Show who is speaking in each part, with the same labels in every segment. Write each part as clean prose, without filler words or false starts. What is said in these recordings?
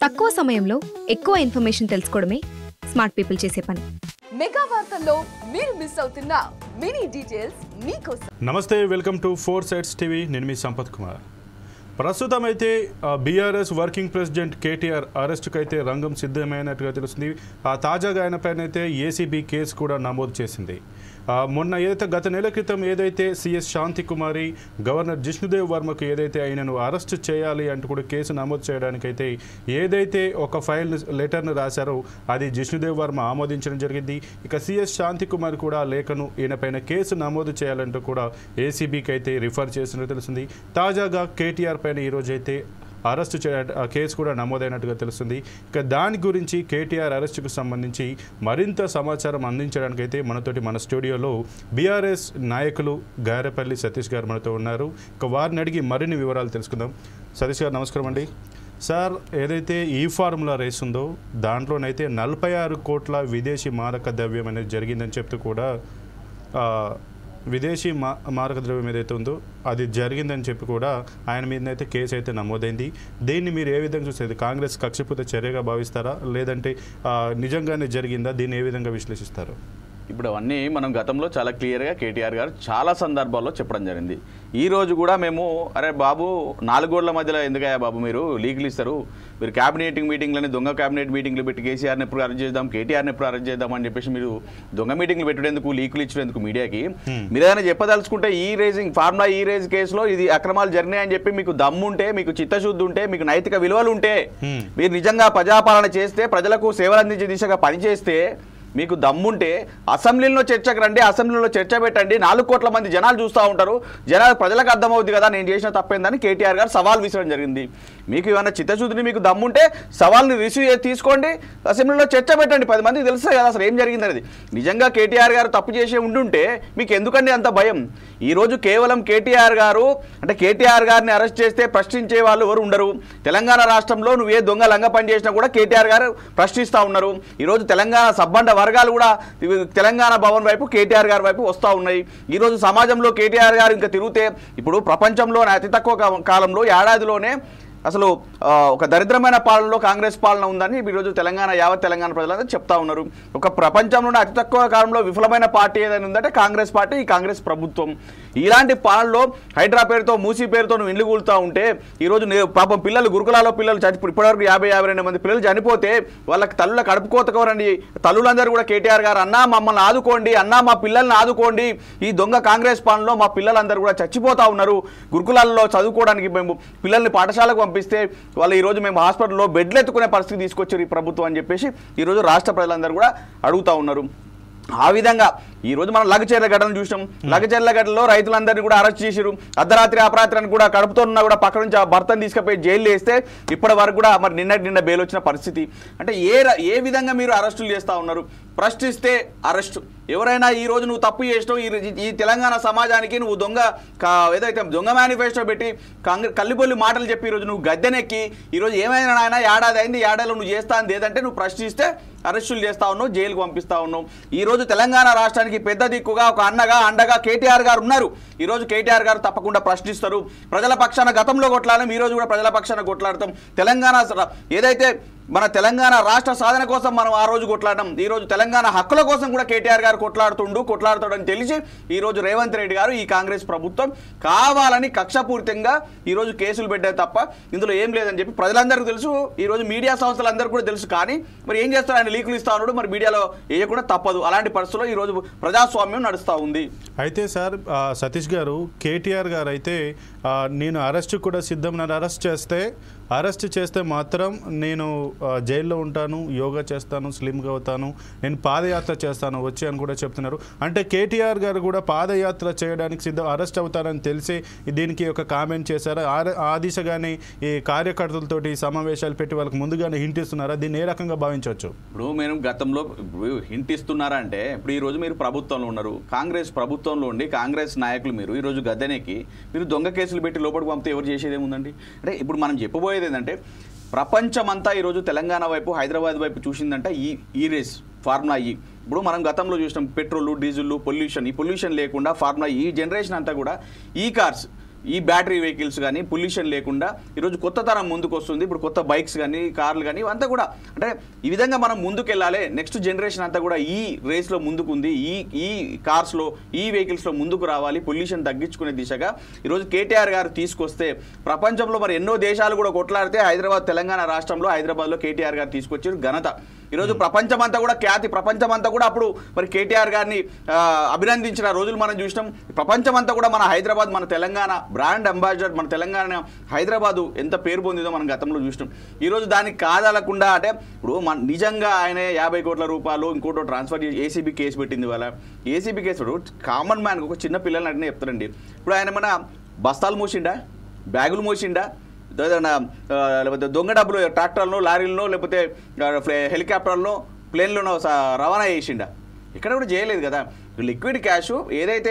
Speaker 1: తక్కువ సమయంలో ఎక్కువ ఇన్ఫర్మేషన్ తెలుసుకోవడమే స్మార్ట్ పీపుల్ చేసే పని.
Speaker 2: మెగా వార్తల్లో మీరు మిస్ అవుతున్న మినీ డీటెయిల్స్ మీకోసం.
Speaker 3: నమస్తే, వెల్కమ్ టు 4 Sides టీవీ. నేను మీ సంపత్ కుమార్. ప్రస్తుతం అయితే బీఆర్ఎస్ వర్కింగ్ ప్రెసిడెంట్ కేటీఆర్ అరెస్టుకు అయితే రంగం సిద్ధమైనట్టుగా తెలుస్తుంది. తాజాగా ఆయన పైన అయితే ఏసీబీ కేసు కూడా నమోదు చేసింది. మొన్న ఏదైతే గత నెల క్రితం ఏదైతే సిఎస్ శాంతి కుమారి గవర్నర్ జిష్ణుదేవ్ వర్మకు ఏదైతే ఆయనను అరెస్ట్ చేయాలి అంటూ కూడా కేసు నమోదు చేయడానికైతే ఏదైతే ఒక ఫైల్ లెటర్ను రాశారో అది జిష్ణుదేవ్ వర్మ ఆమోదించడం జరిగింది. ఇక సిఎస్ శాంతి కుమార్ కూడా లేఖను ఈయన పైన కేసు నమోదు చేయాలంటూ కూడా ఏసీబీకి అయితే రిఫర్ చేసినట్టు తెలిసింది. తాజాగా కేటీఆర్ పైన ఈరోజు అయితే అరెస్టు కేసు కూడా నమోదైనట్టుగా తెలుస్తుంది. ఇక దాని గురించి కేటీఆర్ అరెస్టుకు సంబంధించి మరింత సమాచారం అందించడానికైతే మన స్టూడియోలో బీఆర్ఎస్ నాయకులు గారెపల్లి సతీష్ గారు మనతో ఉన్నారు. ఇక వారిని అడిగి మరిన్ని వివరాలు తెలుసుకుందాం. సతీష్ గారు నమస్కారం అండి. సార్, ఏదైతే ఈ ఫార్ములా రేస్ ఉందో దాంట్లోనైతే 46 కోట్ల విదేశీ మారక ద్రవ్యం అనేది జరిగిందని చెప్తూ కూడా విదేశీ మారక ద్రవ్యం ఏదైతే ఉందో అది జరిగిందని చెప్పి కూడా ఆయన మీదనైతే కేసు అయితే నమోదైంది. దీన్ని మీరు ఏ విధంగా చూసేది? కాంగ్రెస్ కక్షపూరిత చర్యగా భావిస్తారా, లేదంటే నిజంగానే జరిగిందా? దీన్ని ఏ విధంగా విశ్లేషిస్తారు?
Speaker 4: ఇప్పుడు అవన్నీ మనం గతంలో చాలా క్లియర్గా కేటీఆర్ గారు చాలా సందర్భాల్లో చెప్పడం జరిగింది. ఈ రోజు కూడా మేము అరే బాబు 4 గోడల మధ్యలో ఎందుకయ్యా బాబు మీరు లీకులు ఇస్తారు, మీరు క్యాబినెట్ మీటింగ్లని దొంగ క్యాబినెట్ మీటింగ్లు పెట్టి కేసీఆర్ని ఎప్పుడు అరెస్ట్ చేద్దాం, కేటీఆర్ని ఎప్పుడు అరెస్ట్ చేద్దాం అని చెప్పేసి మీరు దొంగ మీటింగ్లు పెట్టేందుకు, లీకులు ఇచ్చేందుకు మీడియాకి మీరు ఏదైనా చెప్పదలుచుకుంటే ఫార్ములా ఈ రేజ్ కేసులో ఇది అక్రమాలు జరిగినాయని చెప్పి మీకు దమ్ముంటే, మీకు చిత్తశుద్ధి ఉంటే, మీకు నైతిక విలువలు ఉంటే, మీరు నిజంగా ప్రజాపాలన చేస్తే, ప్రజలకు సేవలు అందించే దిశగా పనిచేస్తే, మీకు దమ్ముంటే అసెంబ్లీలో చర్చకు రండి, అసెంబ్లీలో చర్చ పెట్టండి. 4 కోట్ల మంది జనాలు చూస్తూ ఉంటారు, ప్రజలకు అర్థమవుతుంది కదా నేను చేసిన తప్పేందని కేటీఆర్ గారు సవాల్ విసరడం జరిగింది. మీకు ఏమైనా చిత్తశుద్ధిని, మీకు దమ్ముంటే సవాల్ని రిసీవ్ చేసి తీసుకోండి, అసెంబ్లీలో చర్చ పెట్టండి. 10 మందికి తెలుస్తుంది కదా అసలు ఏం జరిగింది అనేది. నిజంగా కేటీఆర్ గారు తప్పు చేసి ఉండుంటే మీకు ఎందుకండి అంత భయం? ఈరోజు కేవలం కేటీఆర్ గారిని అరెస్ట్ చేస్తే ప్రశ్నించే వాళ్ళు ఎవరు ఉండరు. తెలంగాణ రాష్ట్రంలో నువ్వు ఏ దొంగ లంగ పని చేసినా కూడా కేటీఆర్ గారు ప్రశ్నిస్తూ ఉన్నారు. ఈరోజు తెలంగాణ సబ్బండ వర్గాలు కూడా తెలంగాణ భవన్ వైపు, కేటీఆర్ గారి వైపు వస్తూ ఉన్నాయి. ఈరోజు సమాజంలో కేటీఆర్ గారు ఇంకా తిరిగితే ఇప్పుడు ప్రపంచంలోనే అతి తక్కువ కాలంలో ఏడాదిలోనే అసలు ఒక దరిద్రమైన పాలనలో కాంగ్రెస్ పాలన ఉందని ఈరోజు యావత్ తెలంగాణ ప్రజలందరూ చెప్తా ఉన్నారు. ఒక ప్రపంచంలోనే అతి తక్కువ కాలంలో విఫలమైన పార్టీ ఏదైనా ఉందంటే కాంగ్రెస్ పార్టీ, ఈ కాంగ్రెస్ ప్రభుత్వం. ఇలాంటి పాలనలో హైడ్రా పేరుతో, మూసీ పేరుతో నువ్వు ఇండ్లు కూలుతూ ఉంటే ఈరోజు పాపం పిల్లలు గురుకులాలో పిల్లలు ఇప్పటివరకు 50-52 మంది పిల్లలు చనిపోతే వాళ్ళకి తల్లుల కడుపుకోతకోరండి. తల్లులందరూ కూడా కేటీఆర్ గారు అన్నా మమ్మల్ని ఆదుకోండి, అన్నా మా పిల్లల్ని ఆదుకోండి, ఈ దొంగ కాంగ్రెస్ పాలనలో మా పిల్లలందరూ కూడా చచ్చిపోతా ఉన్నారు, గురుకులాల్లో చదువుకోవడానికి మేము పిల్లల్ని పాఠశాలకు పంపిస్తే వాళ్ళు ఈరోజు మేము హాస్పిటల్లో బెడ్లు ఎత్తుకునే పరిస్థితి తీసుకొచ్చారు ఈ ప్రభుత్వం అని చెప్పేసి ఈరోజు రాష్ట్ర ప్రజలందరూ కూడా అడుగుతూ ఉన్నారు. ఆ విధంగా ఈరోజు మనం లగచర్ల ఘటన చూసాం. లగచర్ల ఘటనలో రైతులందరినీ కూడా అరెస్ట్ చేశారు. అర్ధరాత్రి అపరాత్రి కూడా కడుపుతో ఉన్నా కూడా పక్క నుంచి ఆ భర్తను తీసుకుపోయి జైలు వేస్తే ఇప్పటి వరకు కూడా మరి నిన్న బెయిల్ వచ్చిన పరిస్థితి. అంటే ఏ విధంగా మీరు అరెస్టులు చేస్తూ ఉన్నారు? ప్రశ్నిస్తే అరెస్టు. ఎవరైనా ఈరోజు నువ్వు తప్పు చేసినావు, ఈ తెలంగాణ సమాజానికి నువ్వు ఏదైతే దొంగ మేనిఫెస్టో పెట్టి కల్లిబొల్లి మాటలు చెప్పి ఈరోజు నువ్వు గద్దెనెక్కి ఈరోజు ఏమైనా నాయన ఏడాది అయింది, ఏడాదిలో నువ్వు చేస్తా అని ఏదంటే నువ్వు ప్రశ్నిస్తే అరెస్టులు చేస్తా ఉన్నావు, జైలుకు పంపిస్తా ఉన్నావు. ఈరోజు తెలంగాణ రాష్ట్రానికి పెద్ద దిక్కుగా ఒక అండగా కేటీఆర్ గారు ఉన్నారు. ఈరోజు కేటీఆర్ గారు తప్పకుండా ప్రశ్నిస్తారు. ప్రజల పక్షాన గతంలో కొట్లాడడం, ఈరోజు కూడా ప్రజల పక్షాన కొట్లాడతాం. తెలంగాణ ఏదైతే మన తెలంగాణ రాష్ట్ర సాధన కోసం మనం ఆ రోజు కొట్లాడడం, ఈరోజు తెలంగాణ హక్కుల కోసం కూడా కేటీఆర్ గారు కొట్లాడుతాడని తెలిసి ఈరోజు రేవంత్ రెడ్డి గారు, ఈ కాంగ్రెస్ ప్రభుత్వం కావాలని కక్షపూరితంగా ఈరోజు కేసులు పెట్టే తప్ప ఇందులో ఏం లేదని చెప్పి ప్రజలందరికీ తెలుసు, ఈరోజు మీడియా సంస్థలందరూ కూడా తెలుసు. కానీ మరి ఏం చేస్తారు? ఆయన లీకులు ఇస్తా ఉన్నాడు, మరి మీడియాలో వేయకుండా తప్పదు. అలాంటి పరిస్థితుల్లో ఈరోజు ప్రజాస్వామ్యం నడుస్తూ ఉంది.
Speaker 3: అయితే సార్, సతీష్ గారు, కేటీఆర్ గారు అయితే నేను అరెస్ట్ కూడా సిద్ధం, నన్ను అరెస్ట్ చేస్తే మాత్రం నేను జైల్లో ఉంటాను, యోగా చేస్తాను, స్లిమ్గా అవుతాను, నేను పాదయాత్ర చేస్తాను వచ్చి అని కూడా చెప్తున్నారు. అంటే కేటీఆర్ గారు కూడా పాదయాత్ర చేయడానికి సిద్ధం, అరెస్ట్ అవుతారని తెలిసి దీనికి ఒక కామెంట్ చేశారా? ఆ దిశగానే ఈ కార్యకర్తలతోటి సమావేశాలు పెట్టి వాళ్ళకి ముందుగానే హింట్ ఇస్తున్నారా? దీన్ని ఏ రకంగా భావించవచ్చు?
Speaker 4: ఇప్పుడు మేము గతంలో హింట్ ఇస్తున్నారా అంటే, ఇప్పుడు ఈరోజు మీరు ప్రభుత్వంలో ఉన్నారు, కాంగ్రెస్ ప్రభుత్వంలో ఉండి కాంగ్రెస్ నాయకులు మీరు ఈరోజు గద్దెనెక్కి మీరు దొంగ కేసులు పెట్టి లోపలికి పంపితే ఎవరు చేసేది ఏముందండి? అంటే ఇప్పుడు మనం చెప్పబోయేది ఏంటంటే, ప్రపంచమంతా ఈరోజు తెలంగాణ వైపు, హైదరాబాద్ వైపు చూసిందంటే ఈ రేస్ ఫార్ములా ఈ. ఇప్పుడు మనం గతంలో చూసినాం పెట్రోల్, డీజిల్, పొల్యూషన్. ఈ పొల్యూషన్ లేకుండా ఫార్ములా ఈ జనరేషన్ అంతా కూడా ఈ కార్స్ ఈ బ్యాటరీ వెహికల్స్ కానీ పొల్యూషన్ లేకుండా ఈరోజు కొత్త తరం ముందుకు వస్తుంది. ఇప్పుడు కొత్త బైక్స్ కానీ కార్లు కానీ ఇవంతా కూడా అంటే ఈ విధంగా మనం ముందుకు వెళ్ళాలి. నెక్స్ట్ జనరేషన్ అంతా కూడా ఈ రేస్లో ముందుకుంది, ఈ కార్స్లో ఈ వెహికల్స్లో ముందుకు రావాలి, పొల్యూషన్ తగ్గించుకునే దిశగా ఈరోజు కేటీఆర్ గారు తీసుకొస్తే ప్రపంచంలో మరి ఎన్నో దేశాలు కూడా కొట్లాడితే హైదరాబాద్ తెలంగాణ రాష్ట్రంలో హైదరాబాద్లో కేటీఆర్ గారు తీసుకొచ్చిన ఘనత ఈరోజు ప్రపంచమంతా కూడా ఖ్యాతి, ప్రపంచమంతా కూడా అప్పుడు మరి కేటీఆర్ గారిని అభినందించిన రోజులు మనం చూసినాం. ప్రపంచమంతా కూడా మన హైదరాబాద్, మన తెలంగాణ బ్రాండ్ అంబాసిడర్, మన తెలంగాణ హైదరాబాదు ఎంత పేరు పొందిందో మనం గతంలో చూసినాం. ఈరోజు దానికి కాదనకుండా అంటే ఇప్పుడు నిజంగా ఆయన 50 కోట్ల రూపాయలు ఇంకోటో ట్రాన్స్ఫర్ చేసి ఏసీబీ కేసు పెట్టింది. వాళ్ళ ఏసీబీ కేసు కామన్ మ్యాన్కి ఒక చిన్న పిల్లల్ని అంటే చెప్తారండి. ఇప్పుడు ఆయన మన బస్తాలు మోసిండా, బ్యాగులు మోసిండా, లేకపోతే దొంగ డబ్బులు ట్రాక్టర్లో, లారీలను, లేకపోతే హెలికాప్టర్లో, ప్లేన్లోనో రవాణా చేసిండా? ఇక్కడ కూడా చేయలేదు కదా. లిక్విడ్ క్యాష్ ఏదైతే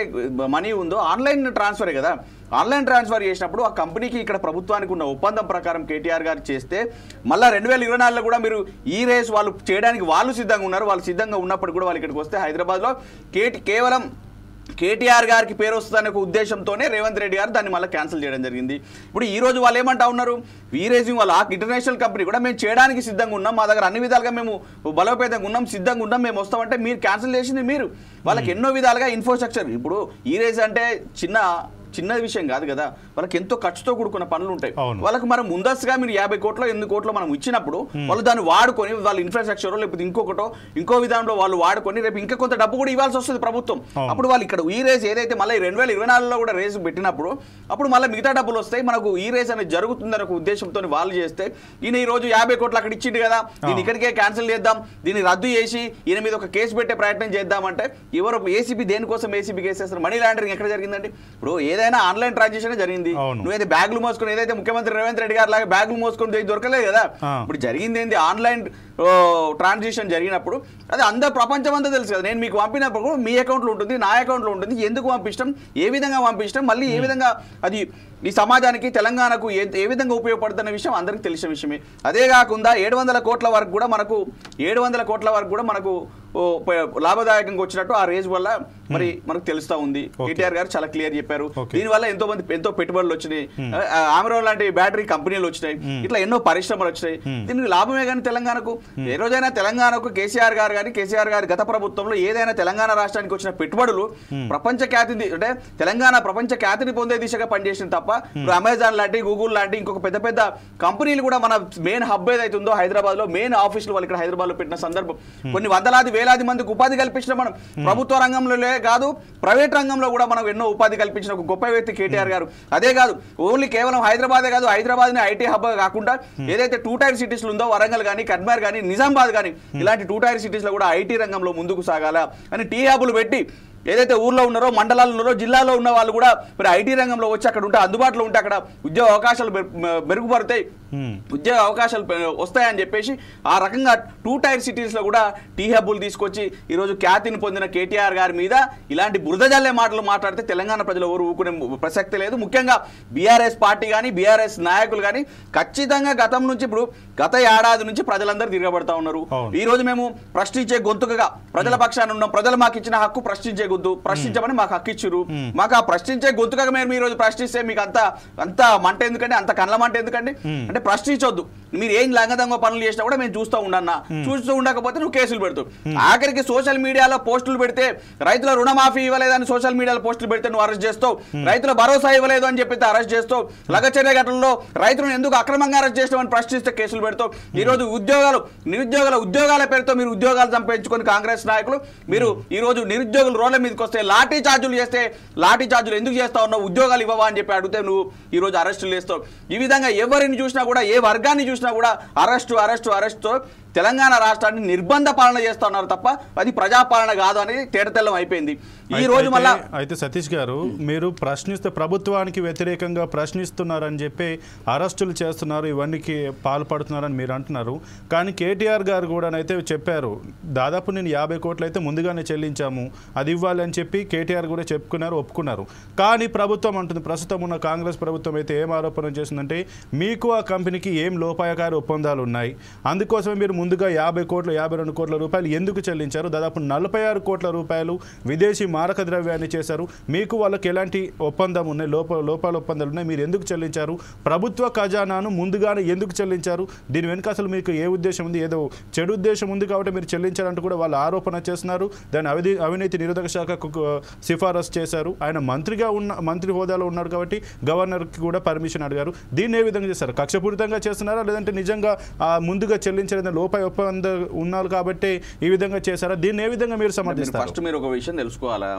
Speaker 4: మనీ ఉందో ఆన్లైన్ ట్రాన్స్ఫరే కదా. ఆన్లైన్ ట్రాన్స్ఫర్ చేసినప్పుడు ఆ కంపెనీకి ఇక్కడ ప్రభుత్వానికి ఉన్న ఒప్పందం ప్రకారం కేటీఆర్ గారు చేస్తే మళ్ళీ 2024లో కూడా మీరు ఈ రేస్ వాళ్ళు చేయడానికి వాళ్ళు సిద్ధంగా ఉన్నారు. వాళ్ళు సిద్ధంగా ఉన్నప్పుడు కూడా వాళ్ళు ఇక్కడికి వస్తే హైదరాబాద్లో కేవలం కేటీఆర్ గారికి పేరు వస్తుందనే ఒక ఉద్దేశంతోనే రేవంత్ రెడ్డి గారు దాన్ని మళ్ళీ క్యాన్సిల్ చేయడం జరిగింది. ఇప్పుడు ఈ రోజు వాళ్ళు ఏమంటా ఉన్నారు, వీరేజింగ్ వాళ్ళ ఇంటర్నేషనల్ కంపెనీ కూడా మేము చేయడానికి సిద్ధంగా ఉన్నాం, మా దగ్గర అన్ని విధాలుగా మేము బలోపేతంగా ఉన్నాం, సిద్ధంగా ఉన్నాం, మేము వస్తామంటే మీరు క్యాన్సిల్ చేసింది మీరు. వాళ్ళకి ఎన్నో విధాలుగా ఇన్ఫ్రాస్ట్రక్చర్, ఇప్పుడు ఈ రేజ్ అంటే చిన్న విషయం కాదు కదా, వాళ్ళకి ఎంతో ఖర్చుతో కూడుకున్న పనులు ఉంటాయి. వాళ్ళకి మనం ముందస్తుగా మీరు 50 కోట్లు 8 కోట్లు మనం ఇచ్చినప్పుడు వాళ్ళు దాన్ని వాడుకొని వాళ్ళ ఇన్ఫ్రాస్ట్రక్చర్ లేకపోతే ఇంకో విధానంలో వాళ్ళు వాడుకొని రేపు ఇంకా కొంత డబ్బు కూడా ఇవ్వాల్సి వస్తుంది ప్రభుత్వం. అప్పుడు వాళ్ళు ఇక్కడ ఈ రేస్ ఏదైతే మళ్ళీ 2024లో కూడా రేస్ పెట్టినప్పుడు అప్పుడు మళ్ళీ మిగతా డబ్బులు వస్తాయి, మనకు ఈ రేస్ అనేది జరుగుతుందని ఒక ఉద్దేశంతో వాళ్ళు చేస్తే ఈయన ఈ రోజు 50 కోట్లు అక్కడ ఇచ్చిండు కదా, దీన్ని ఇక్కడికే క్యాన్సిల్ చేద్దాం, దీన్ని రద్దు చేసి ఈయన మీద ఒక కేసు పెట్టే ప్రయత్నం చేద్దామంటే ఎవరు ఏసీబీ దేనికోసం ఏసీబీ కేసు చేస్తారు? మనీ లాండరింగ్ ఎక్కడ జరిగిందండి? ఇప్పుడు ఏదైనా ఆన్లైన్ ట్రాన్సాక్షన్ జరిగింది. నువ్వైతే బ్యాగులు మోసుకొని ఏదైతే ముఖ్యమంత్రి రేవంత్ రెడ్డి గారు లాగా బ్యాగులు మోసుకొని దొరకలేదు కదా. ఇప్పుడు జరిగింది ఏంది? ఆన్లైన్ ట్రాన్సాక్షన్ జరిగినప్పుడు అది అందరు ప్రపంచం అంతా తెలుసు కదా. నేను మీకు పంపినప్పుడు మీ అకౌంట్లో ఉంటుంది, నా అకౌంట్లో ఉంటుంది, ఎందుకు పంపించడం, ఏ విధంగా పంపించడం, మళ్ళీ ఏ విధంగా అది ఈ సమాజానికి తెలంగాణకు ఏ విధంగా ఉపయోగపడుతున్న విషయం అందరికీ తెలిసిన విషయమే. అదే కాకుండా 700 కోట్ల వరకు కూడా మనకు లాభదాయకంగా వచ్చినట్టు ఆ రేజ్ వల్ల మరి మనకు తెలుస్తా ఉంది. కేటీఆర్ గారు చాలా క్లియర్ చెప్పారు. దీనివల్ల ఎంతో పెట్టుబడులు వచ్చినాయి, ఆమెరో లాంటి బ్యాటరీ కంపెనీలు వచ్చినాయి, ఇట్లా ఎన్నో పరిశ్రమలు వచ్చినాయి. దీనికి లాభమే కానీ తెలంగాణకు ఏ రోజైనా తెలంగాణకు కేసీఆర్ గారి గత ప్రభుత్వంలో ఏదైనా తెలంగాణ రాష్ట్రానికి వచ్చిన పెట్టుబడులు ప్రపంచ ఖ్యాతి అంటే తెలంగాణ ప్రపంచ ఖ్యాతిని పొందే దిశగా పనిచేసింది తప్ప ఇప్పుడు అమెజాన్ లాంటి, గూగుల్ లాంటి ఇంకొక పెద్ద కంపెనీలు కూడా మన మెయిన్ హబ్ ఏదైతే ఉందో హైదరాబాద్ లో మెయిన్ ఆఫీసులు వాళ్ళు ఇక్కడ హైదరాబాద్ లో పెట్టిన సందర్భం కొన్ని వేలాది మందికి ఉపాధి కల్పించిన మనం ప్రభుత్వ రంగంలో కాదు ప్రైవేట్ రంగంలో కూడా మనం ఎన్నో ఉపాధి కల్పించిన ఒక గొప్ప వ్యక్తి కేటీఆర్ గారు. అదే కాదు ఓన్లీ కేవలం హైదరాబాదే కాదు, హైదరాబాద్ ని ఐటీ హబ్ కాకుండా ఏదైతే 2 టైర్ సిటీస్ ఉందో వరంగల్ కానీ, కర్మార్ కానీ, నిజామాబాద్ కానీ ఇలాంటి 2 టైర్ సిటీస్ లో కూడా ఐటీ రంగంలో ముందుకు సాగాల అని టీ హబ్లు పెట్టి ఏదైతే ఊర్లో ఉన్నారో, మండలాల్లో ఉన్నారో, జిల్లాలో ఉన్న వాళ్ళు కూడా మరి ఐటీ రంగంలో వచ్చి అక్కడ ఉంటే అందుబాటులో ఉంటే అక్కడ ఉద్యోగ అవకాశాలు మెరుగుపడతాయి, ఉద్యోగ అవకాశాలు వస్తాయని చెప్పేసి ఆ రకంగా 2 టైర్ సిటీస్ లో కూడా టీ హబ్బులు తీసుకొచ్చి ఈరోజు ఖ్యాతిని పొందిన కేటీఆర్ గారి మీద ఇలాంటి బురదజల్లే మాటలు మాట్లాడితే తెలంగాణ ప్రజలు ఎవరు ఊరుకునే ప్రసక్తి లేదు. ముఖ్యంగా బీఆర్ఎస్ పార్టీ కానీ, బీఆర్ఎస్ నాయకులు కానీ ఖచ్చితంగా గత ఏడాది నుంచి ప్రజలందరూ తిరగబడతా ఉన్నారు. ఈ రోజు మేము ప్రశ్నించే గొంతుకగా ప్రజల పక్షాన ఉన్నాం. ప్రజలు మాకు ఇచ్చిన హక్కు ప్రశ్నించే గొంతు, ప్రశ్నించమని మాకు హక్కు ఇచ్చారు. మాకు ఆ ప్రశ్నించే గొంతుకగా మేము ఈ రోజు ప్రశ్నిస్తే మీకు అంత మంట ఎందుకండి, అంత కండ్ల మంట ఎందుకండి? అంటే ప్రశ్నించొద్దు, మీరు ఏం లంగదంగ పనులు చేసినా కూడా మేము చూస్తూ ఉండకపోతే నువ్వు కేసులు పెడతావు. ఆఖరికి సోషల్ మీడియాలో పోస్టులు పెడితే రైతుల రుణమాఫీ ఇవ్వలేదని సోషల్ మీడియాలో పోస్టులు పెడితే నువ్వు అరెస్ట్ చేస్తావు, రైతుల భరోసా ఇవ్వలేదు అని చెప్పి అరెస్ట్ చేస్తావు, లగచర్య ఘటనలో రైతులను ఎందుకు అక్రమంగా అరెస్ట్ చేస్తామని ప్రశ్నిస్తే కేసులు పెడతావు. ఈ రోజు ఉద్యోగాల పేరుతో మీరు ఉద్యోగాలు సంపాదించుకొని కాంగ్రెస్ నాయకులు మీరు ఈ రోజు నిరుద్యోగులు రోడ్ల మీదకి వస్తే లాఠీ చార్జులు ఎందుకు చేస్తా ఉన్నావు, ఉద్యోగాలు ఇవ్వవా అని చెప్పి అడిగితే నువ్వు ఈ రోజు అరెస్టులు చేస్తావు. ఈ విధంగా ఎవరిని చూసినా కూడా, ఏ వర్గాన్ని చూసినా కూడా అరెస్టు తెలంగాణ రాష్ట్రాన్ని నిర్బంధ పాలన చేస్తున్నారు తప్ప అది ప్రజాపాలన కాదు అనేది తేటతెల్లం అయిపోయింది. ఈ రోజు మళ్ళీ
Speaker 3: అయితే సతీష్ గారు, మీరు ప్రశ్నిస్తే ప్రభుత్వానికి వ్యతిరేకంగా ప్రశ్నిస్తున్నారని చెప్పి అరెస్టులు చేస్తున్నారు, ఇవన్నీ పాల్పడుతున్నారని మీరు అంటున్నారు. కానీ కేటీఆర్ గారు కూడా అయితే చెప్పారు, దాదాపు నేను 50 కోట్లు అయితే ముందుగానే చెల్లించాము, అది ఇవ్వాలి అని చెప్పి కేటీఆర్ కూడా ఒప్పుకున్నారు. కానీ ప్రభుత్వం అంటుంది, ప్రస్తుతం ఉన్న కాంగ్రెస్ ప్రభుత్వం అయితే ఏం ఆరోపణ చేసిందంటే మీకు ఆ కంపెనీకి ఏం లోపాయకారి ఒప్పందాలు ఉన్నాయి, అందుకోసమే మీరు ముందుగా 50 కోట్ల 52 కోట్ల రూపాయలు ఎందుకు చెల్లించారు? దాదాపు 46 కోట్ల రూపాయలు విదేశీ మారక ద్రవ్యాన్ని చేశారు. మీకు వాళ్ళకి ఎలాంటి ఒప్పందం ఉన్నాయి, లోపాల ఒప్పందాలు ఉన్నాయి, మీరు ఎందుకు చెల్లించారు? ప్రభుత్వ ఖజానాను ముందుగానే ఎందుకు చెల్లించారు? దీని వెనుక అసలు మీకు ఏ ఉద్దేశం ఉంది? ఏదో చెడు ఉద్దేశం ఉంది కాబట్టి మీరు చెల్లించారంటూ కూడా వాళ్ళు ఆరోపణ చేస్తున్నారు. దాన్ని అవినీతి నిరోధక శాఖకు సిఫారసు చేశారు. ఆయన మంత్రి హోదాలో ఉన్నారు కాబట్టి గవర్నర్కి కూడా పర్మిషన్ అడిగారు. దీన్ని ఏ విధంగా చేస్తారు? కక్షపూరితంగా చేస్తున్నారా, లేదంటే నిజంగా ముందుగా చెల్లించలేదని లోపాయ ఒప్పందం ఉన్నారు కాబట్టి ఈ విధంగా చేశారా? దీన్ని ఏ విధంగా మీరు సమర్థిస్తారు?
Speaker 4: ఫస్ట్ మీరు ఒక విషయం తెలుసుకోవాలా,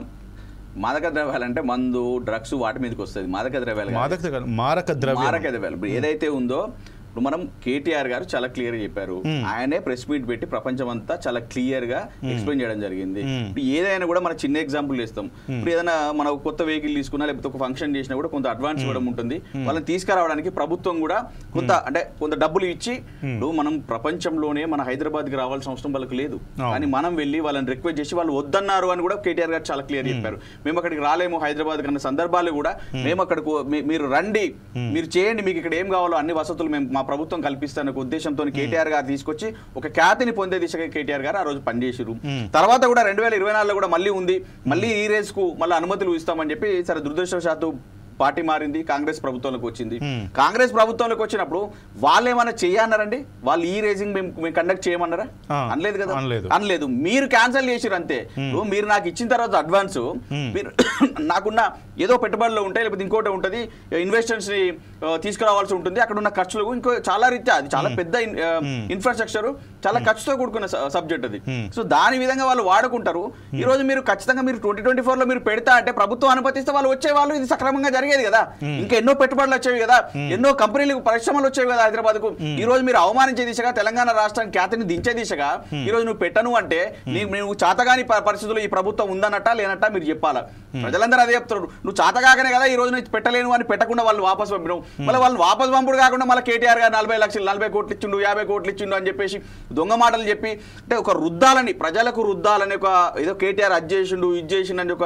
Speaker 4: మాదక ద్రవ్యాలు అంటే మందు, డ్రగ్స్ వాటి మీదకి వస్తుంది. మారక ద్రవ్యాలు ఏదైతే ఉందో ఇప్పుడు మనం కేటీఆర్ గారు చాలా క్లియర్ గా చెప్పారు. ఆయనే ప్రెస్ మీట్ పెట్టి ప్రపంచం అంతా చాలా క్లియర్ గా ఎక్స్ప్లెయిన్ చేయడం జరిగింది. ఇప్పుడు ఏదైనా కూడా మన చిన్న ఎగ్జాంపుల్ ఇస్తాం. ఇప్పుడు ఏదైనా మనం కొత్త వెహికల్ తీసుకున్నా లేకపోతే ఒక ఫంక్షన్ చేసినా కూడా కొంత అడ్వాన్స్ ఇవ్వడం ఉంటుంది. వాళ్ళని తీసుకురావడానికి ప్రభుత్వం కూడా కొంత డబ్బులు ఇచ్చి, ఇప్పుడు మనం ప్రపంచంలోనే మన హైదరాబాద్ కి రావాల్సిన అవసరం వాళ్ళకి లేదు, కానీ మనం వెళ్ళి వాళ్ళని రిక్వెస్ట్ చేసి వాళ్ళు వద్దన్నారు అని కూడా కేటీఆర్ గారు చాలా క్లియర్ చెప్పారు. మేము అక్కడికి రాలేము హైదరాబాద్ కన్నా సందర్భాలు కూడా మేము అక్కడికి మీరు రండి, మీరు చేయండి, మీకు ఇక్కడ ఏం కావాలో అన్ని వసతులు మేము మా ప్రభుత్వం కల్పిస్తాన ఉద్దేశంతో కేటీఆర్ గారు తీసుకొచ్చి ఒక ఖ్యాతిని పొందే దిశగా కేటీఆర్ గారు ఆ రోజు పనిచేసారు. తర్వాత కూడా 2024లో కూడా మళ్ళీ ఉంది, మళ్ళీ ఈ రేస్ కు మళ్ళీ అనుమతులు ఇస్తామని చెప్పి సరే దురదృష్టవశాత్తు పార్టీ మారింది, కాంగ్రెస్ ప్రభుత్వంలోకి వచ్చింది. కాంగ్రెస్ ప్రభుత్వంలోకి వచ్చినప్పుడు వాళ్ళు ఏమైనా చేయన్నారండి? వాళ్ళు ఈ రేసింగ్ మేము కండక్ట్ చేయమన్నారా? అనలేదు కదా, అనలేదు. మీరు క్యాన్సిల్ చేసిరు అంతే. మీరు నాకు ఇచ్చిన తర్వాత అడ్వాన్స్ మీరు నాకున్న ఏదో పెట్టుబడులు ఉంటాయి, లేకపోతే ఇంకోటి ఉంటుంది, ఇన్వెస్టర్స్ ని తీసుకురావాల్సి ఉంటుంది, అక్కడ ఉన్న ఖర్చులు ఇంకో చాలా రీత్యా అది చాలా పెద్ద ఇన్ఫ్రాస్ట్రక్చర్, చాలా ఖర్చుతో కూడుకున్న సబ్జెక్ట్ అది. సో దాని విధంగా వాళ్ళు వాడుకుంటారు. ఈ రోజు మీరు ఖచ్చితంగా మీరు 2024లో మీరు పెడతా అంటే ప్రభుత్వం అనుమతిస్తే వాళ్ళు వచ్చేవాళ్ళు, ఇది సక్రమంగా జరిగేది కదా. ఇంకా ఎన్నో పెట్టుబడులు వచ్చేవి కదా, ఎన్నో కంపెనీలకు పరిశ్రమలు వచ్చేవి కదా హైదరాబాద్ కు. ఈ రోజు మీరు అవమానించే దిశగా, తెలంగాణ రాష్ట్రానికి ఖ్యాతిని దించే దిశగా ఈ రోజు నువ్వు పెట్టను అంటే నువ్వు చాతగాని పరిస్థితుల్లో ఈ ప్రభుత్వం ఉందన్నట్ట లేనట్ట మీరు చెప్పాలా? ప్రజలందరూ అదే చెప్తారు, నువ్వు చాతగాకనే కదా ఈ రోజు నువ్వు పెట్టలేను అని పెట్టకుండా వాళ్ళు వాపసు పంపినావు. మళ్ళీ వాళ్ళు వాపసు పంపుడు కాకుండా మళ్ళీ కేటీఆర్ గారు 40 లక్షలు 40 కోట్లు ఇచ్చిండు, 50 కోట్లు ఇచ్చిండు అని చెప్పేసి దొంగ మాటలు చెప్పి, అంటే ఒక రుద్దాలని, ప్రజలకు రుద్దాలని, ఒక ఏదో కేటీఆర్ అది చేసిండు ఇది చేసిండు అని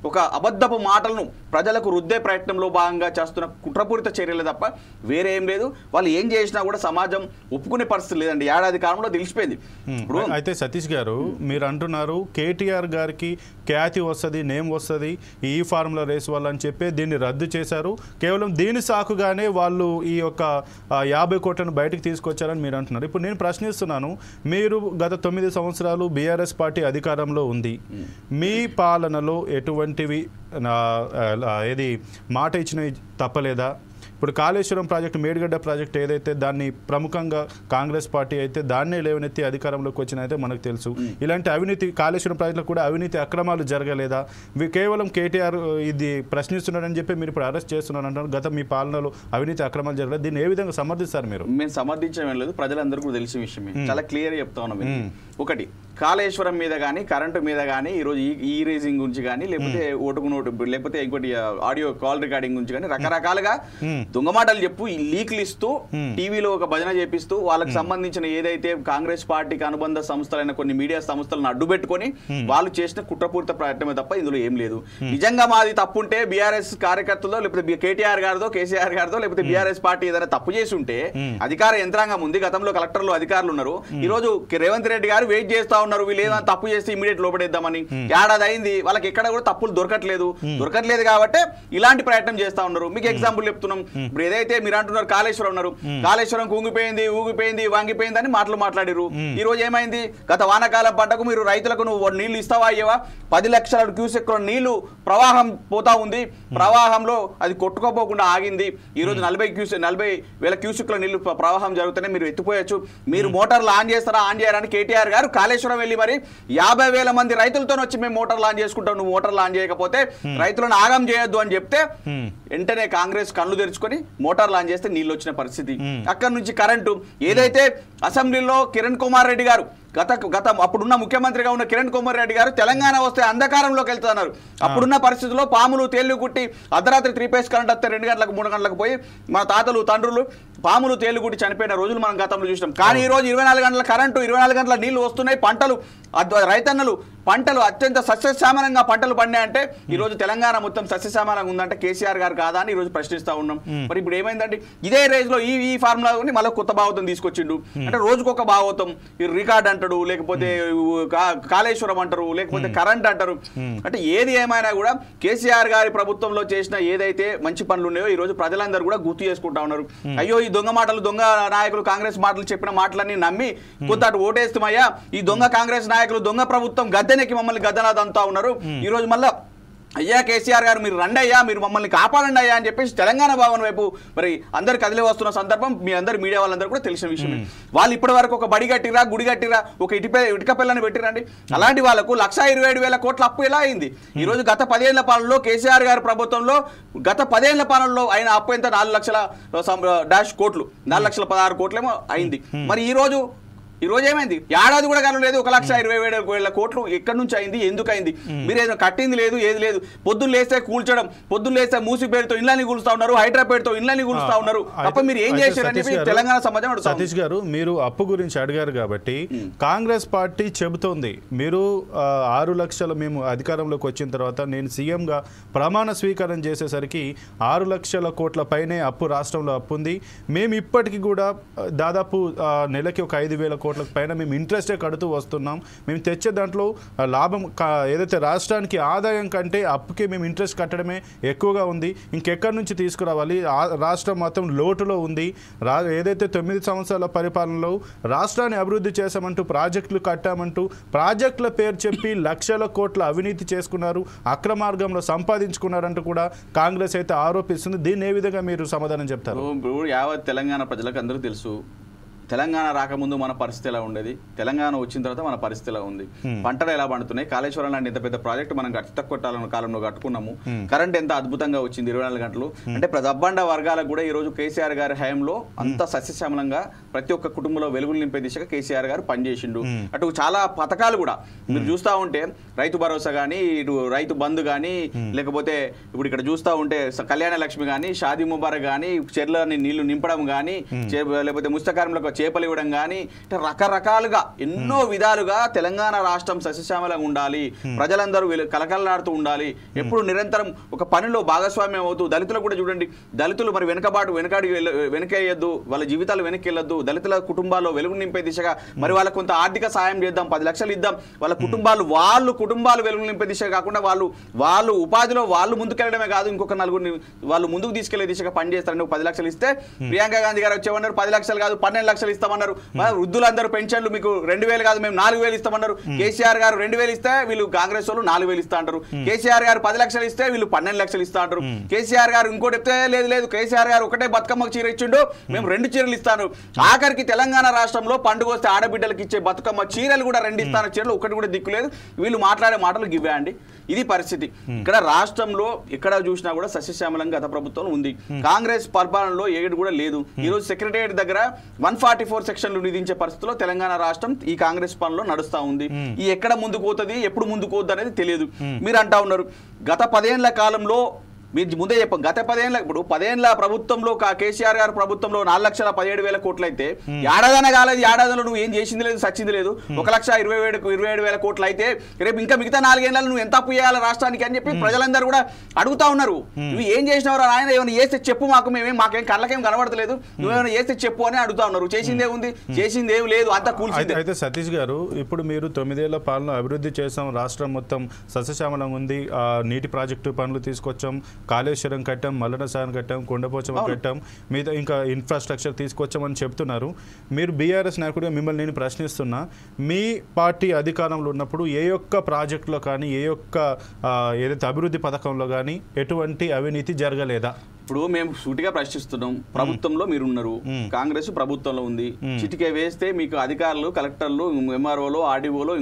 Speaker 4: ఒక అబద్ధపు మాటలను ప్రజలకు రుద్దే ప్రయత్నంలో భాగంగా చేస్తున్న కుట్రపూరిత చర్యలే తప్ప వేరే ఏం లేదు. వాళ్ళు ఏం చేసినా కూడా సమాజం ఒప్పుకునే పరిస్థితి లేదండి. ఏడాది కాలంలో తెలిసిపోయింది. ఇప్పుడు
Speaker 3: అయితే సతీష్ గారు మీరు అంటున్నారు కేటీఆర్ గారికి ఖ్యాతి వస్తుంది, నేమ్ వస్తుంది ఈ ఫార్ములా రేస్ వల్ల అని చెప్పి దీన్ని రద్దు చేశారు. కేవలం దీని సాకుగానే వాళ్ళు ఈ యొక్క 50 కోట్లను బయటకు తీసుకొచ్చారని మీరు అంటున్నారు. ఇప్పుడు నేను ప్రశ్నిస్తున్నాను, మీరు గత 9 సంవత్సరాలు బీఆర్ఎస్ పార్టీ అధికారంలో ఉంది, మీ పాలనలో ఎటువంటివి ఏది మాట ఇచ్చినవి తప్పలేదా? ఇప్పుడు కాళేశ్వరం ప్రాజెక్టు, మేడిగడ్డ ప్రాజెక్టు ఏదైతే దాన్ని ప్రముఖంగా కాంగ్రెస్ పార్టీ అయితే దాన్నే లేవనెత్తి అధికారంలోకి వచ్చినైతే మనకు తెలుసు. ఇలాంటి అవినీతి, కాళేశ్వరం ప్రాజెక్టులో కూడా అవినీతి అక్రమాలు జరగలేదా? కేవలం కేటీఆర్ ఇది ప్రశ్నిస్తున్నాడని చెప్పి మీరు ఇప్పుడు అరెస్ట్ చేస్తున్నారు అంటారు. గత మీ పాలనలో అవినీతి అక్రమాలు జరగలేదు, దీన్ని ఏ విధంగా సమర్థిస్తారు మీరు?
Speaker 4: మేము సమర్థించడం లేదు, ప్రజలందరూ కూడా తెలిసిన విషయమే, చాలా క్లియర్ చెప్తా ఉన్నాం. ఒకటి, కాళేశ్వరం మీద కానీ కరెంటు మీద కానీ ఈరోజు ఈ రేసింగ్ గురించి కానీ లేకపోతే ఓటుకు నోటు లేకపోతే ఇంకోటి ఆడియో కాల్ రికార్డింగ్ గురించి కానీ రకరకాలుగా దొంగ మాటలు చెప్పు లీక్లు ఇస్తూ టీవీలో ఒక భజన చేపిస్తూ వాళ్ళకి సంబంధించిన ఏదైతే కాంగ్రెస్ పార్టీకి అనుబంధ సంస్థలైన కొన్ని మీడియా సంస్థలను అడ్డుపెట్టుకొని వాళ్ళు చేసిన కుట్రపూరిత ప్రయత్నమే తప్ప ఇందులో ఏం లేదు. నిజంగా మాది తప్పుంటే బీఆర్ఎస్ కార్యకర్తలో లేకపోతే కేటీఆర్ గారితో కేసీఆర్ గారితో లేకపోతే బీఆర్ఎస్ పార్టీ ఏదైనా తప్పు చేసి ఉంటే అధికార యంత్రాంగం ఉంది, గతంలో కలెక్టర్లు అధికారులు ఉన్నారు. ఈ రోజు రేవంత్ రెడ్డి గారు వెయిట్ చేస్తా ఉన్నారు, వీళ్ళు ఏదైనా తప్పు చేస్తే ఇమీడియట్ లోపడేద్దామని. ఏడాది అయింది, వాళ్ళకి ఎక్కడ కూడా తప్పులు దొరకట్లేదు కాబట్టి ఇలాంటి ప్రయత్నం చేస్తా ఉన్నారు. మీకు ఎగ్జాంపుల్ చెప్తున్నాం. ఇప్పుడు ఏదైతే మీరు అంటున్నారు కాళేశ్వరం ఉన్నారు, కాళేశ్వరం కుంగిపోయింది, ఊగిపోయింది, వంగిపోయింది అని మాట్లాడిరు. ఈ రోజు ఏమైంది? గత వానాకాలం పంటకు మీరు రైతులకు నువ్వు నీళ్లు ఇస్తావా అయ్యేవా? 10 లక్షల క్యూసెక్ల నీళ్లు ప్రవాహం పోతా ఉంది, ప్రవాహంలో అది కొట్టుకోపోకుండా ఆగింది. ఈ రోజు 40,000 క్యూసెక్ల నీళ్లు ప్రవాహం జరుగుతూనే మీరు ఎత్తిపోయచ్చు. మీరు మోటార్లు ఆన్ చేస్తారా, ఆన్ చేయడానికి కేటీఆర్ గారు కాళేశ్వరం వెళ్ళి మరి 50,000 మంది రైతులతో వచ్చి మేము మోటార్లు ఆన్ చేసుకుంటాం, నువ్వు మోటార్లు ఆన్ చేయకపోతే రైతులను ఆగం చేయొద్దు అని చెప్తే వెంటనే కాంగ్రెస్ కళ్ళు తెరుచుకొని మోటార్లు ఆన్ చేస్తే నీళ్ళు వచ్చిన పరిస్థితి. అక్కడి నుంచి కరెంటు ఏదైతే అసెంబ్లీలో కిరణ్ కుమార్ రెడ్డి గారు గత అప్పుడున్న ముఖ్యమంత్రిగా ఉన్న కిరణ్ కుమార్ రెడ్డి గారు తెలంగాణ వస్తే అంధకారంలోకి వెళ్తున్నారు. అప్పుడున్న పరిస్థితుల్లో పాములు తేళ్లు కుట్టి అర్ధరాత్రి 3 ఫేజ్ కరెంట్ వస్తే 2 గంటలకు 3 గంటలకు పోయి మన తాతలు తండ్రులు పాములు తేళ్లు కుట్టి చనిపోయిన రోజులు మనం గతంలో చూసినాం. కానీ ఈ రోజు 24 గంటల కరెంటు, 24 గంటల నీళ్లు వస్తున్నాయి, పంటలు రైతన్నలు పంటలు అత్యంత సస్యశ్యామలంగా పంటలు పండాయంటే ఈ రోజు తెలంగాణ మొత్తం సస్యశ్యామలంగా ఉందంటే కేసీఆర్ గారు కాదా అని ఈ రోజు ప్రశ్నిస్తా ఉన్నాం. మరి ఇప్పుడు ఏమైందంటే ఇదే రేజ్ లో ఈ ఫార్ములా మళ్ళీ కొత్త భాగవతం తీసుకొచ్చిండు. అంటే రోజుకొక భాగవతం, రికార్డ్ అంటాడు, లేకపోతే కాళేశ్వరం అంటారు, లేకపోతే కరెంట్ అంటారు. అంటే ఏది ఏమైనా కూడా కేసీఆర్ గారి ప్రభుత్వంలో చేసిన ఏదైతే మంచి పనులు ఉన్నాయో ఈ రోజు ప్రజలందరూ కూడా గుర్తు చేసుకుంటా ఉన్నారు. అయ్యో ఈ దొంగ మాటలు, దొంగ నాయకులు కాంగ్రెస్ మాటలు చెప్పిన మాటలన్నీ నమ్మి కొంత ఓటేస్తామయ్యా, ఈ దొంగ కాంగ్రెస్ నాయకులు దొంగ ప్రభుత్వం గద్దెనెక్కి మమ్మల్ని గద్దెనాదంతా ఉన్నారు. ఈ రోజు మళ్ళా అయ్యా కేసీఆర్ గారు మీరు రండి అయ్యా, మీరు మమ్మల్ని కాపాడండి అయ్యా అని చెప్పేసి తెలంగాణ భవన్ వైపు మరి అందరు కదిలే వస్తున్న సందర్భం మీ అందరు మీడియా వాళ్ళందరూ కూడా తెలిసిన విషయమే. వాళ్ళు ఇప్పటి వరకు ఒక బడి కట్టిరా, గుడి కట్టిరా, ఒక ఇటుక పిల్లని పెట్టిరండి. అలాంటి వాళ్ళకు 1,27,000 కోట్ల అప్పు ఎలా అయింది? ఈ రోజు గత 10 ఏళ్ల పాలనలో కేసీఆర్ గారి ప్రభుత్వంలో గత 10 ఏళ్ల పాలనలో ఆయన అప్పు ఎంత 4,00,000 కోట్లు, 4,16 కోట్లేమో అయింది. మరి ఈ రోజు ఏమైంది? ఏడాది కూడా కలవలేదు. 1,27,000 కోట్లు ఎక్కడి నుంచి అయింది, ఎందుకు అయింది? మీరు ఏదో కట్టింది లేదు, ఏది లేదు. పొద్దున్న లేస్తే కూల్చడం, పొద్దున్న లేస్తే మూసి పేరుతో ఇళ్ళని కూలుస్తా ఉన్నారు, హైదరాబాద్తో ఇళ్ళని కూలుస్తా ఉన్నారు తప్ప మీరు ఏం చేశారని తెలంగాణ సమాజం అడుగుతారు.
Speaker 3: సతీష్ గారు, మీరు అప్పు గురించి అడిగారు కాబట్టి కాంగ్రెస్ పార్టీ చెబుతోంది మీరు 6 లక్షల మేము అధికారంలోకి వచ్చిన తర్వాత నేను సీఎంగా ప్రమాణ స్వీకారం చేసేసరికి 6 లక్షల కోట్ల పైనే అప్పు రాష్ట్రంలో అప్పు ఉంది. మేము ఇప్పటికీ కూడా దాదాపు నెలకి ఒక 5,000 కోట్లకు పైన మేము ఇంట్రెస్టే కడుతూ వస్తున్నాం. మేము తెచ్చే దాంట్లో లాభం ఏదైతే రాష్ట్రానికి ఆదాయం కంటే అప్పుకి మేము ఇంట్రెస్ట్ కట్టడమే ఎక్కువగా ఉంది. ఇంకెక్కడి నుంచి తీసుకురావాలి? రాష్ట్రం మొత్తం లోటులో ఉంది. ఏదైతే 9 సంవత్సరాల పరిపాలనలో రాష్ట్రాన్ని అభివృద్ధి చేశామంటూ ప్రాజెక్టులు కట్టామంటూ ప్రాజెక్టుల పేరు చెప్పి లక్షల కోట్ల అవినీతి చేసుకున్నారు, అక్రమార్గంలో సంపాదించుకున్నారంటూ కూడా కాంగ్రెస్ అయితే ఆరోపిస్తుంది. దీన్ని ఏ విధంగా మీరు సమాధానం చెప్తారు?
Speaker 4: యావత్ తెలంగాణ ప్రజలకు అందరూ తెలుసు, తెలంగాణ రాకముందు మన పరిస్థితి ఎలా ఉండేది, తెలంగాణ వచ్చిన తర్వాత మన పరిస్థితి ఎలా ఉంది, పంటలు ఎలా పండుతున్నాయి, కాళేశ్వరం లాంటి ఇంత పెద్ద ప్రాజెక్ట్ మనం అతి తక్కువ కాలంలో కట్టుకున్నాము, కరెంట్ ఎంత అద్భుతంగా వచ్చింది 24 గంటలు. అంటే ప్రజాబండ వర్గాలకు కూడా ఈ రోజు కేసీఆర్ గారి హయాంలో అంత సస్యశ్యామలంగా ప్రతి ఒక్క కుటుంబంలో వెలుగులు నింపే దిశగా కేసీఆర్ గారు పనిచేసిండు. అటు చాలా పథకాలు కూడా మీరు చూస్తూ ఉంటే రైతు భరోసా కానీ, ఇటు రైతు బంధు కానీ, లేకపోతే ఇప్పుడు ఇక్కడ చూస్తూ ఉంటే కళ్యాణ లక్ష్మి కానీ, షాదీ ముబారక్ కానీ, చెర్లని నీళ్లు నింపడం కానీ, లేకపోతే ముస్తకారంలో చేపలు ఇవ్వడం కానీ, రకరకాలుగా ఎన్నో విధాలుగా తెలంగాణ రాష్ట్రం సస్యశ్యామలంగా ఉండాలి, ప్రజలందరూ కలకలలాడుతూ ఉండాలి, ఎప్పుడు నిరంతరం ఒక పనిలో భాగస్వామ్యం అవుతూ. దళితులు కూడా చూడండి, దళితులు మరి వెనకేయద్దు, వాళ్ళ జీవితాలు వెనక్కి వెళ్ళొద్దు, దళితుల కుటుంబాల్లో వెలుగు నింపే దిశగా మరి వాళ్ళకు కొంత ఆర్థిక సాయం చేద్దాం, 10 లక్షలు ఇద్దాం, వాళ్ళ కుటుంబాలు వెలుగు నింపే దిశగా కాకుండా వాళ్ళు ఉపాధిలో వాళ్ళు ముందుకెళ్ళడమే కాదు, ఇంకొక నలుగురిని వాళ్ళు ముందుకు తీసుకెళ్లే దిశగా పనిచేస్తారని 10 లక్షలు ఇస్తే ప్రియాంక గాంధీ గారు వచ్చేవన్నారు 10 లక్షలు కాదు 12 లక్షలు ఇస్తామన్నారు. వృద్ధులందరూ పెన్షన్లు మీకు 2,000 కాదు మేము 4,000 ఇస్తామన్నారు. కేసీఆర్ గారు 2,000 ఇస్తే వీళ్ళు కాంగ్రెస్ వాళ్ళు 4,000 ఇస్తా అంటారు. కేసీఆర్ గారు 10 లక్షలు ఇస్తే వీళ్ళు 12 లక్షలు ఇస్తా అంటారు. కేసీఆర్ గారు ఇంకోటి చెప్తే లేదు కేసీఆర్ గారు ఒకటే బతుకమ్మకు చీర ఇచ్చిండు, మేము 2 చీరలు ఇస్తాను. ఆఖరికి తెలంగాణ రాష్ట్రంలో పండుగ వస్తే ఆడబిడ్డలకు ఇచ్చే బతుకమ్మ చీరలు కూడా 2 ఇస్తాను, చీరలు ఒకటి కూడా దిక్కులేదు. వీళ్ళు మాట్లాడే మాటలు గివ్వే అండి. ఇది పరిస్థితి. ఇక్కడ రాష్ట్రంలో ఎక్కడ చూసినా కూడా సస్యశ్యామలంగా గత ప్రభుత్వం ఉంది. కాంగ్రెస్ పరిపాలనలో ఏడు కూడా లేదు. ఈ రోజు సెక్రటేరియట్ దగ్గర 144 సెక్షన్లు విధించే పరిస్థితిలో తెలంగాణ రాష్ట్రం ఈ కాంగ్రెస్ పనులో నడుస్తా ఉంది. ఈ ఎక్కడ ముందుకు పోతుంది, ఎప్పుడు ముందుకు పోద్ది అనేది తెలియదు. మీరు అంటా ఉన్నారు గత 10 ఏళ్ల కాలంలో మీరు ముందే చెప్పాం, గత 10 ఏళ్ళ ఇప్పుడు 10 ఏళ్ల ప్రభుత్వంలో కేసీఆర్ గారి ప్రభుత్వంలో 4,17,000 కోట్లు అయితే ఏడాదన కాలేదు, ఏడాదిలో నువ్వు ఏం చేసింది లేదు, సచ్చింది లేదు. 1,27,000 కోట్లు అయితే రేపు ఇంకా మిగతా 4 ఏళ్ళలో నువ్వు ఎంత అప్పు చేయాలి రాష్ట్రానికి అని చెప్పి ప్రజలందరూ కూడా అడుగుతా ఉన్నారు. నువ్వు ఏం చేసినావు ఆయన, ఏమైనా చేస్తే చెప్పు, మాకేం కళ్ళకేం కనబడతలేదు, నువ్వేమైనా చేస్తే చెప్పు అని అడుగుతా ఉన్నారు. చేసిందే ఉంది, చేసిందేం లేదు, అంతా కూల్చింది.
Speaker 3: అయితే సతీష్ గారు, ఇప్పుడు మీరు 9 ఏళ్ల పాలన అభివృద్ధి చేసాం, రాష్ట్రం మొత్తం సస్యశ్యామలం ఉంది, నీటి ప్రాజెక్టు పనులు తీసుకొచ్చాం, కాళేశ్వరం కట్టాం, మల్లన సాగర్ కట్టాం, కొండపోచమ్మ కట్టాం, మిగతా ఇంకా ఇన్ఫ్రాస్ట్రక్చర్ తీసుకొచ్చామని చెప్తున్నారు. మీరు బీఆర్ఎస్ నాయకుడిగా మిమ్మల్ని నేను ప్రశ్నిస్తున్నా, మీ పార్టీ అధికారంలో ఉన్నప్పుడు ఏ ఒక్క ప్రాజెక్టులో కానీ, ఏ ఒక్క ఏదైతే అభివృద్ధి పథకంలో కానీ ఎటువంటి అవినీతి జరగలేదా?
Speaker 4: ఇప్పుడు మేము సూటిగా ప్రశ్నిస్తున్నాం. ప్రభుత్వంలో మీరున్నారు, కాంగ్రెస్ ప్రభుత్వంలో ఉంది. చిటికే వేస్తే మీకు అధికారులు, కలెక్టర్లు, ఎంఆర్ఓలో, ఆర్డీఓలో,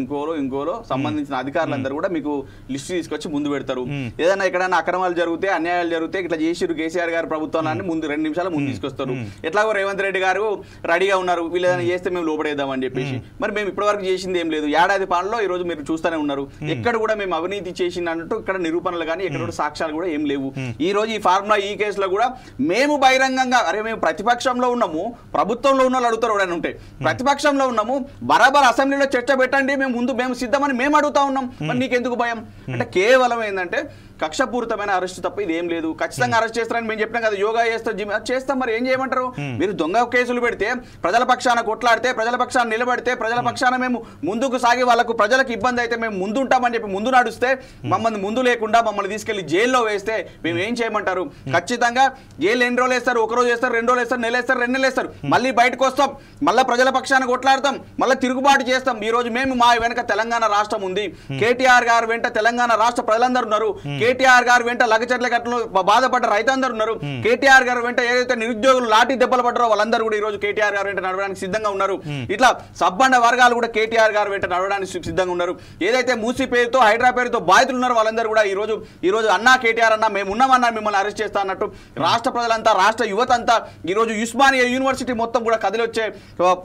Speaker 4: ఇంకోలో సంబంధించిన అధికారులందరూ కూడా మీకు లిస్టు తీసుకొచ్చి ముందు పెడతారు. ఏదైనా ఎక్కడైనా అక్రమాలు జరిగితే, అన్యాయాలు జరిగితే ఇట్లా చేసిరు కేసీఆర్ గారి ప్రభుత్వాన్ని ముందు 2 నిమిషాలు ముందు తీసుకొస్తారు. ఎట్లాగో రేవంత్ రెడ్డి గారు రెడీగా ఉన్నారు, వీళ్ళు ఏదైనా చేస్తే మేము లోపడేద్దామని చెప్పేసి. మరి మేము ఇప్పటివరకు చేసింది ఏం లేదు. ఏడాది పాలనలో ఈ రోజు మీరు చూస్తూనే ఉన్నారు, ఎక్కడ కూడా మేము అవినీతి చేసినట్టు ఇక్కడ నిరూపణలు కానీ ఎక్కడ కూడా సాక్ష్యాలు కూడా ఏం లేవు. ఈ రోజు ఈ ఫార్ములా ఈ కేసు కేసులో కూడా మేము బహిరంగంగా అరే మేము ప్రతిపక్షంలో ఉన్నాము, ప్రభుత్వంలో ఉన్న వాళ్ళు అడుగుతారు ఎవరైనా ఉంటే, ప్రతిపక్షంలో ఉన్నాము, బరాబర్ అసెంబ్లీలో చర్చ పెట్టండి, మేము సిద్ధమని మేము అడుగుతా ఉన్నాం, మరి నీకెందుకు భయం అంటే కేవలం ఏంటంటే కక్షపూరితమైన అరెస్ట్ తప్ప ఇది ఏం లేదు. ఖచ్చితంగా అరెస్ట్ చేస్తారని మేము చెప్పినాం కదా, యోగా చేస్తాం, మరి ఏం చేయమంటారు? మీరు దొంగ కేసులు పెడితే, ప్రజల పక్షాన కొట్లాడితే, ప్రజల పక్షాన నిలబడితే, ప్రజల పక్షాన మేము ముందుకు సాగి ప్రజలకు ఇబ్బంది అయితే మేము ముందు ఉంటామని చెప్పి ముందు నడుస్తే, మమ్మల్ని ముందు లేకుండా మమ్మల్ని తీసుకెళ్లి జైల్లో వేస్తే మేము ఏం చేయమంటారు? ఖచ్చితంగా జైలు ఎన్ని రోజులు వేస్తారు? ఒక రోజు వేస్తారు, 2 రోజులు వేస్తారు, నెల వేస్తారు, 2 నెలలు వేస్తారు, మళ్ళీ బయటకు వస్తాం, మళ్ళీ ప్రజల పక్షాన కొట్లాడతాం, మళ్ళీ తిరుగుబాటు చేస్తాం. ఈ రోజు మేము మా వెనక తెలంగాణ రాష్ట్రం ఉంది, కేటీఆర్ గారు వెంట తెలంగాణ రాష్ట్ర ప్రజలందరూ ఉన్నారు, కేటీఆర్ గారు వెంట లగచర్ల గట్టలు బాధపడ్డ రైతులందరూ ఉన్నారు, కేటీఆర్ గారు వెంట ఏదైతే నిరుద్యోగులు లాఠీ దెబ్బలు పడ్డారో వాళ్ళందరూ కూడా ఈ రోజు కేటీఆర్ గారు వెంట నడవడానికి సిద్ధంగా ఉన్నారు. ఇట్లా సబ్బండ వర్గాలు కూడా కేటీఆర్ గారు వెంట నడవడానికి సిద్ధంగా ఉన్నారు. ఏదైతే మూసీ పేరుతో, హైడ్రా పేరుతో బాధితులు ఉన్నారో వాళ్ళందరూ కూడా ఈ రోజు అన్నా కేటీఆర్ అన్నా మేము ఉన్నామన్నా మిమ్మల్ని అరెస్ట్ చేస్తా అన్నట్టు రాష్ట్ర ప్రజలంతా, రాష్ట్ర యువత అంతా ఈ రోజు ఉస్మానియా యూనివర్సిటీ మొత్తం కూడా కదిలొచ్చే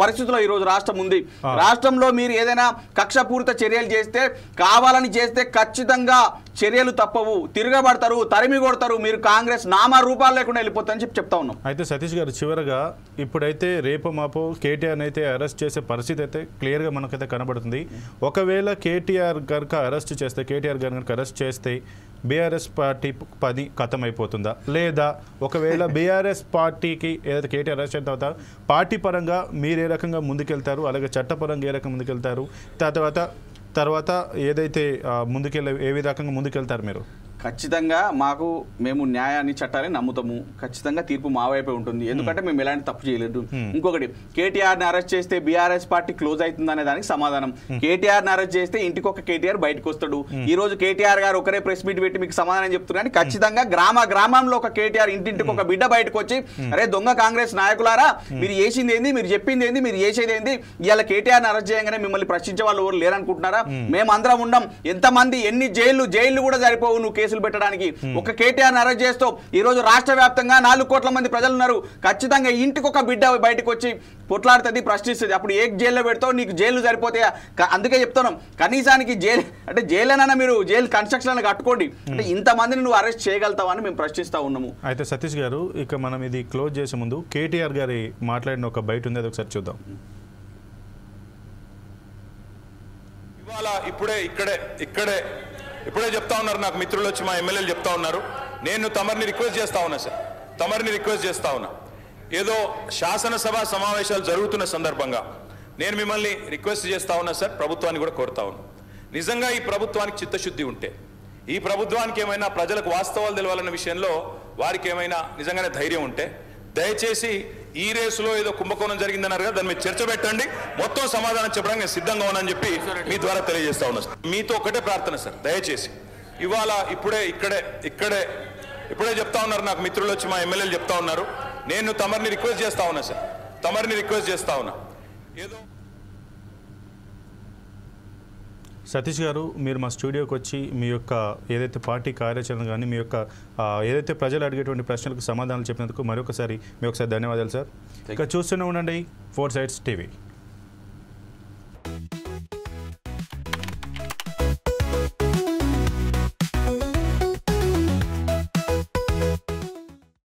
Speaker 4: పరిస్థితిలో ఈ రోజు రాష్ట్రం ఉంది. రాష్ట్రంలో మీరు ఏదైనా కక్షపూరిత చర్యలు చేస్తే, కావాలని చేస్తే ఖచ్చితంగా చర్యలు తప్పవు, తిరగబడతారు, తరిమి కొడతారు, మీరు కాంగ్రెస్ నామా రూపాలు లేకుండా వెళ్ళిపోతారని చెప్తా ఉన్నాం.
Speaker 3: అయితే సతీష్ గారు చివరగా ఇప్పుడైతే రేపు మాపో కేటీఆర్ అయితే అరెస్ట్ చేసే పరిస్థితి అయితే క్లియర్గా మనకైతే కనబడుతుంది. ఒకవేళ కేటీఆర్ కనుక అరెస్ట్ చేస్తే, కేటీఆర్ గారు కనుక అరెస్ట్ చేస్తే బీఆర్ఎస్ పార్టీ పని ఖతం అయిపోతుందా? లేదా ఒకవేళ బీఆర్ఎస్ పార్టీకి ఏదైతే కేటీఆర్ అరెస్ట్ అయిన తర్వాత పార్టీ పరంగా మీరు ఏ రకంగా ముందుకెళ్తారు, అలాగే చట్టపరంగా ఏ రకంగా ముందుకెళ్తారు, తర్వాత ఏదైతే ముందుకెళ్ళే ఏ రకంగా ముందుకెళ్తారు మీరు?
Speaker 4: ఖచ్చితంగా మేము న్యాయాన్ని, చట్టాన్ని నమ్ముతాము. ఖచ్చితంగా తీర్పు మా వైపే ఉంటుంది, ఎందుకంటే మేము ఎలాంటి తప్పు చేయలేదు. ఇంకొకటి, కేటీఆర్ని అరెస్ట్ చేస్తే బీఆర్ఎస్ పార్టీ క్లోజ్ అవుతుంది అనే దానికి సమాధానం, కేటీఆర్ని అరెస్ట్ చేస్తే ఇంటికి ఒక కేటీఆర్ బయటకు వస్తాడు. ఈ రోజు కేటీఆర్ గారు ఒకరే ప్రెస్ మీట్ పెట్టి మీకు సమాధానం చెప్తున్నారు, కానీ ఖచ్చితంగా గ్రామంలో ఒక కేటీఆర్, ఇంటింటికి ఒక బిడ్డ బయటకు వచ్చి, అరే దొంగ కాంగ్రెస్ నాయకులారా, మీరు చేసింది ఏంది, మీరు చెప్పింది ఏంది, మీరు చేసేది ఏంది, ఇవాళ కేటీఆర్ని అరెస్ట్ చేయగానే మిమ్మల్ని ప్రశ్నించే వాళ్ళు ఎవరు లేరనుకుంటున్నారా? మేమందరం ఉన్నాం. ఎంతమంది ఎన్ని జైళ్లు కూడా సరిపోవు నువ్వు కేసులు పెట్టడానికి. ఒక కేటీఆర్ అరెస్ట్ చేస్తూ ఈ రోజు రాష్ట్ర వ్యాప్తంగా 4 కోట్ల మంది ప్రజలు ఉన్నారు. ఖచ్చితంగా ఇంటికి ఒక బిడ్డ బయటకు వచ్చి పొట్లాడుతుంది, ప్రశ్నిస్తుంది. అప్పుడు ఏ జైల్లో పెడతావు? నీకు జైలు సరిపోతాయా? అందుకే చెప్తున్నాం, కనీసానికి జైలేనన్నా మీరు జైలు కన్స్ట్రక్షన్ కట్టుకోండి. అంటే ఇంతమందిని నువ్వు అరెస్ట్ చేయగలుగుతావు అని మేము ప్రశ్నిస్తా ఉన్నాము. అయితే
Speaker 3: సతీష్ గారు, ఇక మనం ఇది క్లోజ్ చేసే ముందు కేటీఆర్ గారి మాట్లాడిన ఒక బయట ఉంది, అది ఒకసారి చూద్దాం.
Speaker 5: ఇవాళ ఇప్పుడే చెప్తా ఉన్నారు, నాకు మిత్రులు వచ్చి మా ఎమ్మెల్యేలు చెప్తా ఉన్నారు, నేను తమరిని రిక్వెస్ట్ చేస్తా ఉన్నా ఏదో శాసనసభ సమావేశాలు జరుగుతున్న సందర్భంగా నేను మిమ్మల్ని రిక్వెస్ట్ చేస్తా ఉన్నా సార్, ప్రభుత్వాన్ని కూడా కోరుతా ఉన్నా, నిజంగా ఈ ప్రభుత్వానికి చిత్తశుద్ధి ఉంటే, ఈ ప్రభుత్వానికి ఏమైనా ప్రజలకు వాస్తవాలు తెలవాలన్న విషయంలో వారికి ఏమైనా నిజంగానే ధైర్యం ఉంటే, దయచేసి ఈ రేసులో ఏదో కుంభకోణం జరిగిందన్నారు కదా, దాని మీద చర్చ పెట్టండి, మొత్తం సమాధానం చెప్పడానికి నేను సిద్ధంగా ఉన్నానని చెప్పి మీ ద్వారా తెలియజేస్తా ఉన్నా. మీతో ఒకటే ప్రార్థన సార్, దయచేసి ఇవాళ ఇప్పుడే చెప్తా ఉన్నారు, నాకు మిత్రులు వచ్చి మా ఎమ్మెల్యేలు చెప్తా ఉన్నారు, నేను తమరిని రిక్వెస్ట్ చేస్తా ఉన్నా ఏదో.
Speaker 3: సతీష్ గారు, మీరు మా స్టూడియోకి వచ్చి మీ యొక్క ఏదైతే పార్టీ కార్యాచరణ కానీ మీ యొక్క ఏదైతే ప్రజలు అడిగేటువంటి ప్రశ్నలకు సమాధానాలు చెప్పినందుకు మరొకసారి ధన్యవాదాలు సార్. ఇక చూస్తూనే ఉండండి 4 Sides TV.